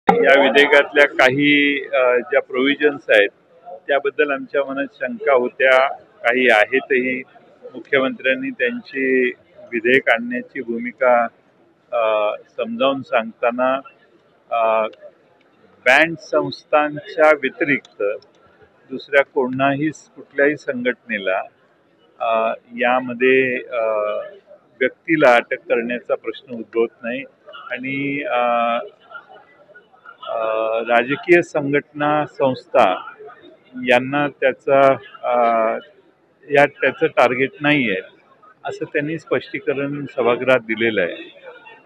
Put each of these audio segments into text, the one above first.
या विधेयकातल्या काही ज्या प्रोव्हिजन्स आहेत त्याबद्दल आमच्या मनात शंका होत्या, काही आहेतही। मुख्यमंत्र्यांनी त्यांची विधेयक आणण्याची भूमिका समजावून सांगताना बँड संस्थांच्या व्यतिरिक्त दुसऱ्या कुठल्याही संघटनेला यामध्ये व्यक्तीला अटक करण्याचा प्रश्न उद्भवत नाही आणि राजकीय संघटना संस्था यांना त्याचं टार्गेट नाही आहे असं त्यांनी स्पष्टीकरण सभागृहात दिलेलं आहे।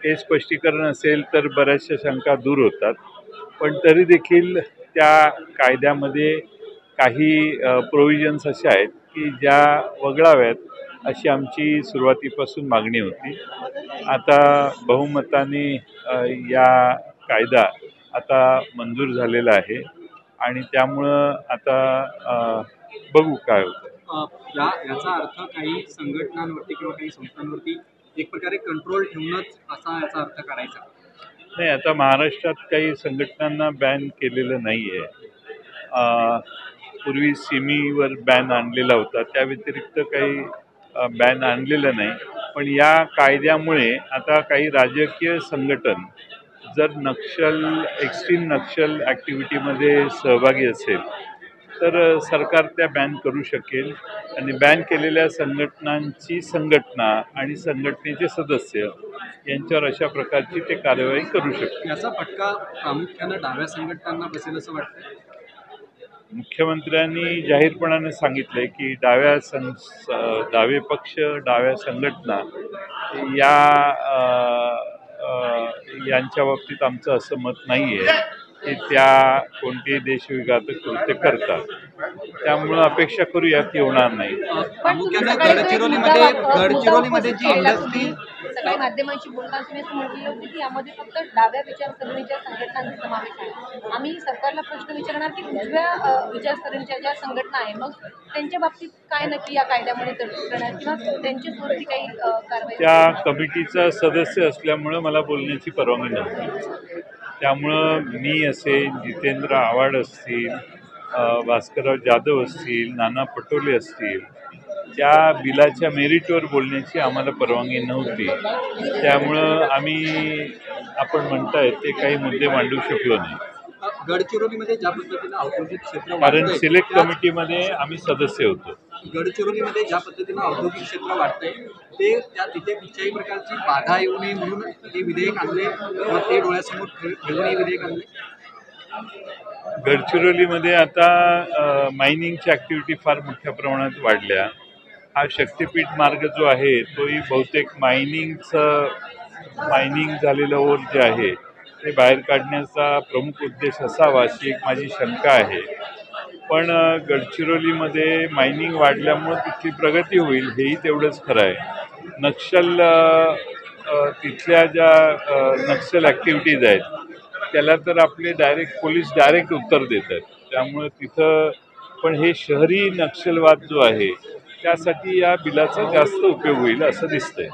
हे स्पष्टीकरण असेल तर बऱ्याचशा शंका दूर होतात, पण तरी देखील त्या कायद्यामध्ये काही प्रोव्हिजन्स अशा आहेत की ज्या वगळाव्यात अशी आमची सुरुवातीपासून मागणी होती। आता बहुमताने या कायदा आता मंजूर झालेला आहे आणि त्यामुळं आता बघू काय होतं। याचा अर्थ काही संघटनांवरती किंवा काही संस्थांवरती एक प्रकारे कंट्रोल ठेवणंच असा याचा अर्थ करायचा नाही। आता महाराष्ट्रात काही संघटनांना बॅन केलेलं नाही आहे। पूर्वी सिमीवर बॅन आणलेला होता, त्या व्यतिरिक्त काही बॅन आणलेलं नाही। पण या कायद्यामुळे आता काही राजकीय संघटन जर एक्स्ट्रीम नक्षल ॲक्टिव्हिटीमध्ये सहभागी असेल तर सरकार त्या बॅन करू शकेल आणि बॅन केलेल्या संघटनांची संघटना आणि संघटनेचे सदस्य यांच्यावर अशा प्रकारची ते कार्यवाही करू शकते। याचा फटका प्रामुख्यानं डाव्या संघटनांना बसेल असं वाटतं। मुख्यमंत्र्यांनी जाहीरपणाने सांगितलंय की डावे पक्ष, डाव्या संघटना यांच्या बाबतीत आमचं असं मत नाही आहे की त्या कोणतेही देशविघातक कृत्य करतात, त्यामुळं अपेक्षा करूया की होणार नाही। गडचिरोलीमध्ये जी इंडस्ट्री सकाळी माध्यमांशी बोलताना तुम्ही असं म्हटलेलं होतं की यामध्ये फक्त डाव्या विचारसरणीच्या संघटनांचा समावेश आहे। आम्ही सरकारला प्रश्न विचारणार की उजव्या विचारसरणीच्या ज्या संघटना आहे मग त्यांच्या बाबतीत काय नक्की या कायद्यामध्ये तरतूद करणार किंवा त्यांच्यावरती काही कारवाई? त्या कमिटीचा सदस्य असल्यामुळं मला बोलण्याची परवानगी नव्हती, त्यामुळं मी असेल, जितेंद्र आव्हाड असतील, भास्करराव जाधव असतील, नाना पटोले असतील, त्या बिलाच्या मेरिटवर बोलण्याची आम्हाला परवानगी नव्हती। त्यामुळं आपण म्हणताय ते काही मुद्दे मांडू शकलो नाही। गडचिरोलीमध्ये ज्या पद्धतीनं औद्योगिक क्षेत्र कारण सिलेक्ट कमिटीमध्ये आम्ही सदस्य होतो। गडचिरोलीमध्ये ज्या पद्धतीनं औद्योगिक क्षेत्र वाढतंय तिथे कुठच्याही प्रकारची बाधा येऊ नये म्हणून हे विधेयक आणले किंवा ते डोळ्यासमोर ठेवून हे विधेयक आणले। गडचिरोलीमध्ये आता मायनिंगची ॲक्टिव्हिटी फार मोठ्या प्रमाणात वाढल्या। हा शक्तिपीठ मार्ग जो आहे तोही बहुतेक मायनिंग झालेलं ओर जे आहे ते बाहेर काढण्याचा प्रमुख उद्देश असावा अशी एक माझी शंका आहे। पण गडचिरोलीमध्ये मायनिंग वाढल्यामुळे तिथली प्रगती होईल हेही तेवढंच खरं आहे। तिथल्या ज्या नक्षल ॲक्टिव्हिटीज आहेत त्याला तर आपले पोलीस डायरेक्ट उत्तर देत आहेत, त्यामुळे तिथं पण हे शहरी नक्षलवाद जो आहे त्यासाठी या बिलाचा जास्त उपयोग होईल असं दिसतंय।